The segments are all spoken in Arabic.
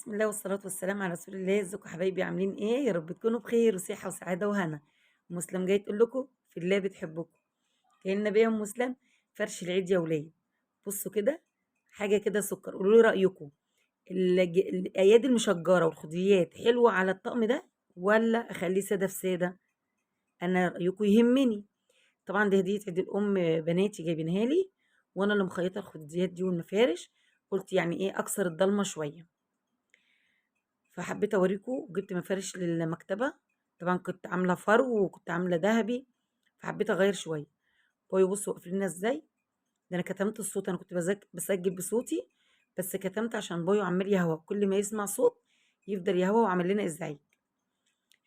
بسم الله والصلاة والسلام على رسول الله. ازيكم يا حبايبي؟ عاملين ايه؟ يا رب تكونوا بخير وصحة وسعادة وهنا. مسلم جاي تقول لكم في الله بتحبكم. كأن النبي ام مسلم فرش العيد يا ولاد. بصوا كده، حاجة كده سكر. قولوا لي رأيكم. الأيادي المشجرة والخضريات حلوة على الطقم ده ولا أخليه سادة في سادة؟ أنا رأيكم يهمني. طبعا دي هدية عيد الأم، بناتي جايبينها لي، وأنا اللي مخيطة الخضريات دي والمفارش. قلت يعني ايه أكسر الضلمة شوية، فحبيت اوريكم. وجبت مفارش للمكتبة، طبعا كنت عاملة فرو وكنت عاملة ذهبي، فحبيت اغير شوية. بصوا قافلينها ازاي. ده انا كتمت الصوت، انا كنت بسجل بصوتي، بس كتمت عشان بويو عمال يهوى، كل ما يسمع صوت يفضل يهوى وعمل لنا ازعاج.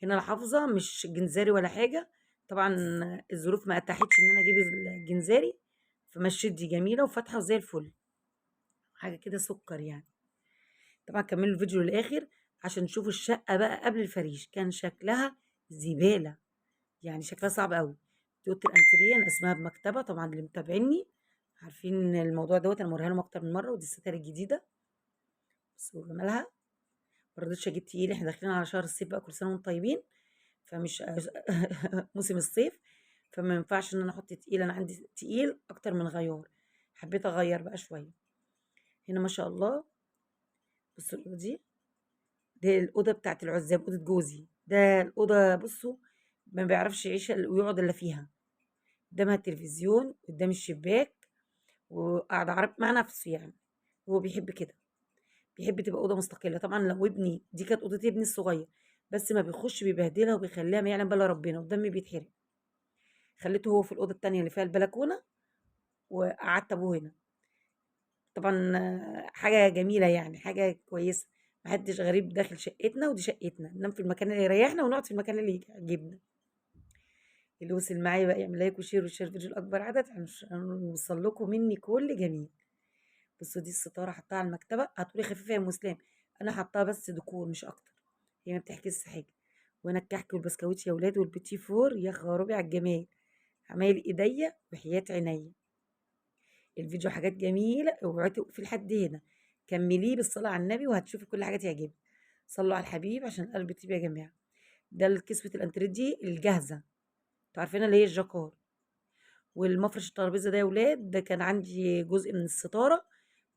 هنا الحافظة مش جنزاري ولا حاجة، طبعا الظروف ما اتاحتش ان انا اجيب الجنزاري، فمشيت دي جميلة وفاتحة وزي الفل، حاجة كده سكر يعني. طبعا كملوا الفيديو للاخر عشان تشوفوا الشقه بقى قبل الفريش كان شكلها زباله، يعني شكلها صعب قوي. دي اوضه الانتريه، انا اسمها بمكتبه، طبعا اللي متابعيني عارفين الموضوع دوت، انا موريها لهم اكتر من مره. ودي الستاره الجديده، بصوا جمالها. ما رضيتش اجيب تقيل، احنا داخلين على شهر الصيف بقى، كل سنه وانتم طيبين، فمش موسم الصيف، فما ينفعش ان انا احط تقيل، انا عندي تقيل اكتر من غيار، حبيت اغير بقى شويه. هنا ما شاء الله، بصوا الأوضة دي الأوضة بتاعة العزاب، أوضة جوزي. ده الأوضة بصوا ما بيعرفش يعيش ويقعد إلا فيها. قدامها التلفزيون، قدام الشباك، وقاعد عرب مع نفسه يعني. هو بيحب كده، بيحب تبقى أوضة مستقلة. طبعا لو ابني، دي كانت أوضة ابني الصغير، بس ما بيخش بيبهدلها وبيخليها ما يعلم بلا ربنا، ودمي بيتحرق. خليته هو في الأوضة التانية اللي فيها البلكونة، وقعدت أبوه هنا. طبعا حاجة جميلة يعني، حاجة كويسة. محدش غريب داخل شقتنا، ودي شقتنا، ننام في المكان اللي يريحنا ونقعد في المكان اللي يعجبنا. اللي وصل معايا بقى يعمل لايك وشير وشير فيديو لاكبر عدد عشان يوصل لكم مني كل جميل. بصوا دي الستاره حطها على المكتبه، هتقولي خفيفه يا مسلم، انا حطاها بس ديكور مش اكتر، هي ما بتحكيش حاجه. وانا الكحك والبسكويت يا ولاد والبيتي فور يا خرابي على الجمال، عمايل ايديا وحياة عينيا. الفيديو حاجات جميله، اوعي تقفي لحد هنا، كمليه بالصلاه على النبي وهتشوفي كل حاجه تعجبك. صلوا على الحبيب عشان قلب يطيب يا جماعه. ده الكسوه الانتريه دي الجاهزه، انتوا عارفينها اللي هي الجاكار. والمفرش الترابيزه ده يا ولاد، ده كان عندي جزء من الستاره،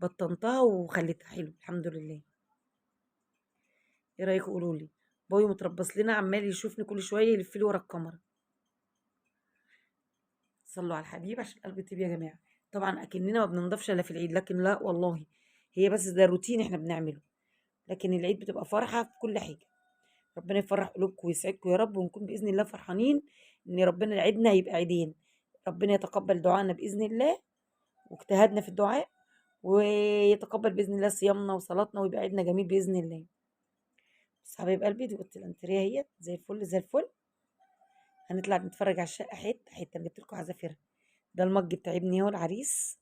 بطنتها وخليتها حلو الحمد لله. ايه رايكم؟ قولوا لي. بايو متربص لنا، عمال يشوفني كل شويه يلف لي ورا الكاميرا. صلوا على الحبيب عشان قلبي يطيب يا جماعه. طبعا اكننا ما بننضفش الا في العيد، لكن لا والله، هي بس ده روتين احنا بنعمله، لكن العيد بتبقى فرحه في كل حاجه. ربنا يفرح قلوبكم ويسعدكم يا رب، ونكون باذن الله فرحانين ان ربنا عيدنا يبقى عيدين. ربنا يتقبل دعائنا باذن الله واجتهادنا في الدعاء، ويتقبل باذن الله صيامنا وصلاتنا، ويبقى عيدنا جميل باذن الله. بس حبايب قلبي، دي اوضه الانتريه اهيت زي الفل زي الفل. هنطلع نتفرج على الشقه حته حته، انا جبت لكم عزافيرها. ده المج بتاع ابني، هو العريس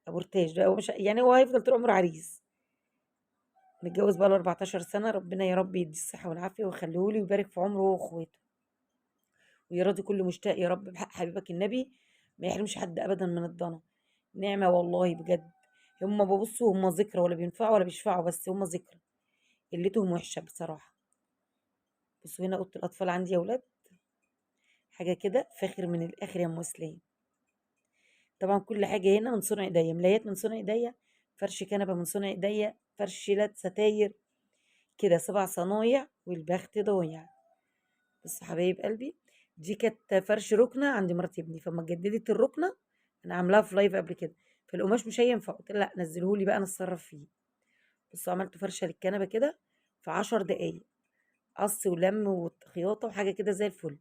ابو رتاج ده، هو مش يعني هو هيفضل طول عمره عريس، متجوز بقاله 14 سنه. ربنا يا رب يديه الصحه والعافيه ويخليه لي ويبارك في عمره هو واخواته، ويراضي كل مشتاق يا رب بحق حبيبك النبي. ما يحرمش حد ابدا من الضنا، نعمه والله بجد. هم ببصوا هم ذكرى، ولا بينفعوا ولا بيشفعوا، بس هم ذكرى، قلتهم وحشه بصراحه. بصوا هنا اوضه الاطفال عندي يا ولاد، حاجه كده فاخر من الاخر يا ام مسلم. طبعا كل حاجه هنا من صنع ايديا، ملايات من صنع ايديا، فرش كنبه من صنع ايديا، فرش شيلات ستاير، كده 7 صنايع والبخت ضايع. بس حبايب قلبي، دي كانت فرش ركنه عند مرات ابني، فما جددت الركنه، انا عاملاها في لايف قبل كده، فالقماش مش هينفع، قلت لها لا نزلهولي بقى انا اتصرف فيه. بصوا عملت فرشه للكنبه كده في 10 دقايق، قص ولم وخياطه وحاجه كده زي الفل.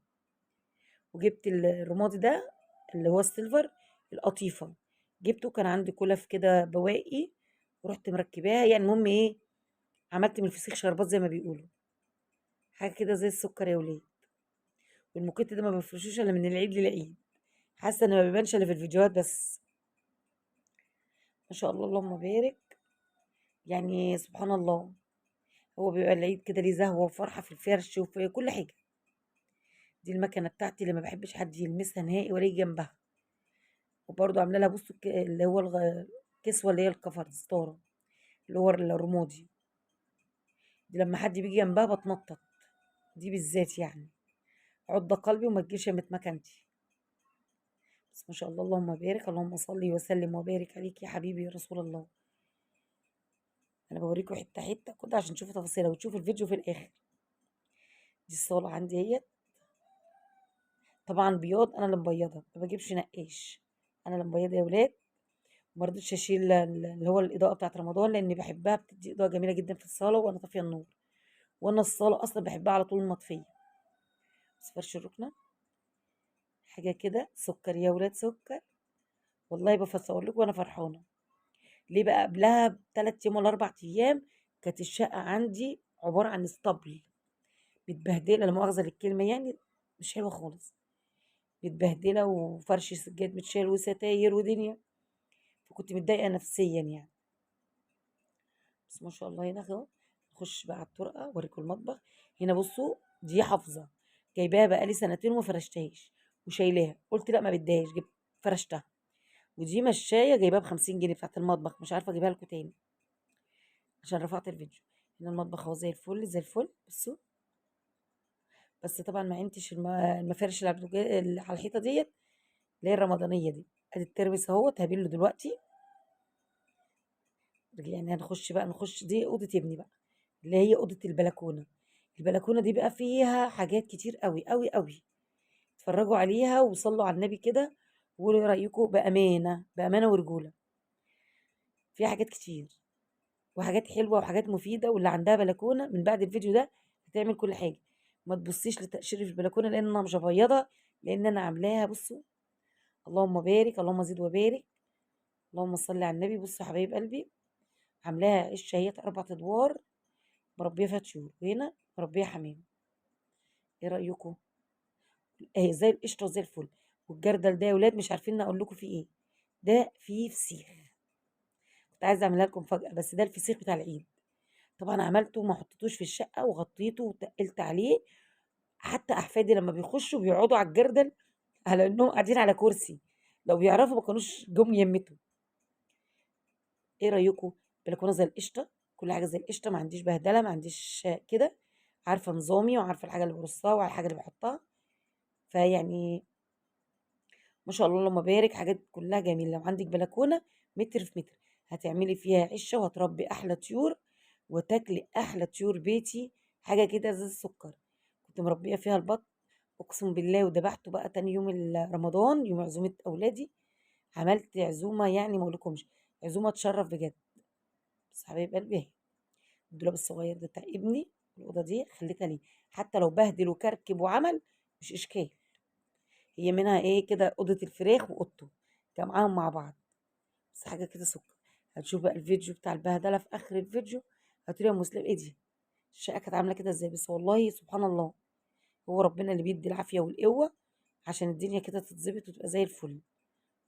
وجبت الرمادي ده اللي هو السيلفر، القطيفة، جبته كان عندي كلف كده بواقي، ورحت مركباها. يعني المهم ايه، عملت من الفسيخ شربات زي ما بيقولوا، حاجة كده زي السكر يا ولاد. والموكيت ده ما بفرشوش الا من العيد للعيد، حاسة ان ما بيبانش الا في الفيديوهات بس. ما شاء الله اللهم بارك، يعني سبحان الله. هو بيبقى العيد كده ليه زهوة وفرحة في الفرش وفي كل حاجة. دي المكنة بتاعتي اللي ما بحبش حد يلمسها نهائي ولا يجي جنبها. وبرضه عاملة لها بصوا اللي هو الكسوة اللي هي الكفر ستارة، اللي هو الرمادي. دي لما حد بيجي جنبها بتنطط، دي بالذات يعني عض قلبي وما تجيش يا مكانتي. بس ما شاء الله اللهم بارك، اللهم صل وسلم وبارك عليك يا حبيبي يا رسول الله. انا بوريكم حته حته كده عشان تشوفوا تفاصيلها وتشوفوا الفيديو في الاخر. دي الصاله عندي اهيت، طبعا بياض، انا اللي مبيضها ما بجيبش نقاش، انا اللي مبيضها يا ولاد. ما رضيتش اشيل اللي هو الاضاءه بتاعت رمضان لاني بحبها، بتدي اضاءه جميله جدا في الصاله وانا طافيه النور، وانا الصاله اصلا بحبها على طول مطفيه. بس فرش الركنه حاجه كده سكر يا ولاد، سكر والله. بفصور لكم وانا فرحانه. ليه بقى؟ قبلها ب3 ايام ولا 4 ايام كانت الشقه عندي عباره عن اسطبل، متبهدله، لا مؤاخذه للكلمه يعني، مش حلوه خالص، متبهدله وفرش سجاد متشال وستاير ودنيا، فكنت متضايقه نفسيا يعني. بس ما شاء الله هنا اهو. نخش بقى على الطرقه اوريكم المطبخ. هنا بصوا، دي حافظه، جايباها بقالي سنتين وما فرشتهاش وشايلاها، قلت لا ما بديهاش، جبت فرشتها. ودي مشايه جايباها ب50 جنيه بتاعت المطبخ، مش عارفه اجيبها لكم تاني عشان رفعت الفيديو. هنا المطبخ اهو زي الفل زي الفل، بصوا. بس طبعا ما عينتش المفارش اللي اللي على الحيطه ديت، اللي هي الرمضانيه دي. ادي التربس اهوت هبله دلوقتي. يعني هنخش بقى، نخش دي اوضه ابني بقى، اللي هي اوضه البلكونه. البلكونه دي بقى فيها حاجات كتير قوي قوي قوي، اتفرجوا عليها وصلوا على النبي كده وقولوا ايه رايكم، بامانه بامانه ورجوله. فيها حاجات كتير وحاجات حلوه وحاجات مفيده، واللي عندها بلكونه من بعد الفيديو ده هتعمل كل حاجه. ما تبصيش لتقشير في البلكونه لان انا مش مبيضه، لان انا عاملاها بصوا. اللهم بارك، اللهم زد وبارك، اللهم صل على النبي. بصوا يا حبايب قلبي، عاملاها عشه هي 4 ادوار، مربيه فيها طيور، وهنا مربيه حمام. ايه رايكم؟ اهي زي القشطه وزي الفل. والجردل ده يا ولاد مش عارفين اقول لكم فيه ايه، ده فيه فسيخ. كنت عايزه اعملها لكم فجاه، بس ده الفسيخ بتاع العيد. طبعا عملته ما حطيتوش في الشقه وغطيته وتقلت عليه. حتى احفادي لما بيخشوا بيقعدوا على الجردل على انهم قاعدين على كرسي، لو بيعرفوا ما كانوش جم يمتوا. ايه رايكم؟ بلكونه زي القشطه، كل حاجه زي القشطه، ما عنديش بهدله، ما عنديش كده. عارفه نظامي وعارفه الحاجه اللي برصها وعلى الحاجه اللي بحطها. فيعني ما شاء الله اللهم بارك، حاجات كلها جميله. لو عندك بلكونه متر في متر هتعملي فيها عشه وهتربي احلى طيور وتاكلي احلى طيور بيتي. حاجه كده زي السكر. كنت مربيه فيها البط، اقسم بالله، وذبحته بقى تاني يوم رمضان، يوم عزومه اولادي. عملت عزومه يعني ما اقولكمش، عزومه تشرف بجد. بس حبايب قلبي اهي الدولاب الصغير ده بتاع ابني، الاوضه دي خليتها ليه، حتى لو بهدل وكركب وعمل مش اشكال. هي منها ايه كده، اوضه الفراخ واوضته جمعاهم مع بعض. بس حاجه كده سكر. هتشوف بقى الفيديو بتاع البهدله في اخر الفيديو، هتقولي يا مسلم ايه دي، الشقه كانت عامله كده ازاي. بس والله سبحان الله، هو ربنا اللي بيدي العافيه والقوه عشان الدنيا كده تتظبط وتبقى زي الفل.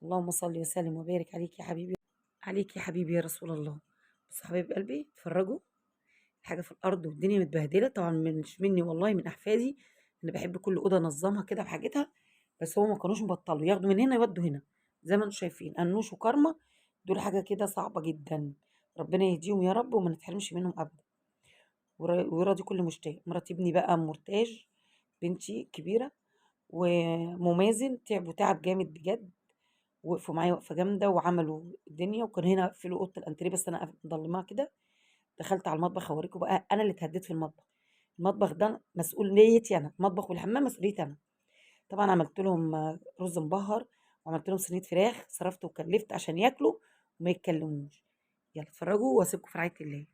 اللهم صل وسلم وبارك عليك يا حبيبي، عليك يا حبيبي يا رسول الله. بس حبايب قلبي اتفرجوا، حاجه في الارض والدنيا متبهدله طبعا، مش مني والله، من احفادي. انا بحب كل اوضه انظمها كده بحاجتها. بس هو ما كانوش مبطلوا ياخدوا من هنا يودوا هنا، زي ما انتم شايفين انوش وكرمه. دول حاجه كده صعبه جدا، ربنا يهديهم يا رب وما نتحرمش منهم ابدا. ويراضي كل مشتاق. مرات ابني بقى مرتاج، بنتي كبيره، وممازن تعبوا تعب جامد بجد، وقفوا معايا وقفه جامده وعملوا الدنيا. وكان هنا قفلوا اوضه الانتريه بس انا مضلماها كده. دخلت على المطبخ اوريكم بقى، انا اللي اتهديت في المطبخ. المطبخ ده مسؤوليتي انا، المطبخ والحمام مسؤوليتي انا. طبعا عملت لهم رز مبهر، وعملت لهم صينيه فراخ، صرفت وكلفت عشان ياكلوا وما يتكلموش. يلا اتفرجوا واسيبكم في رعايه الله.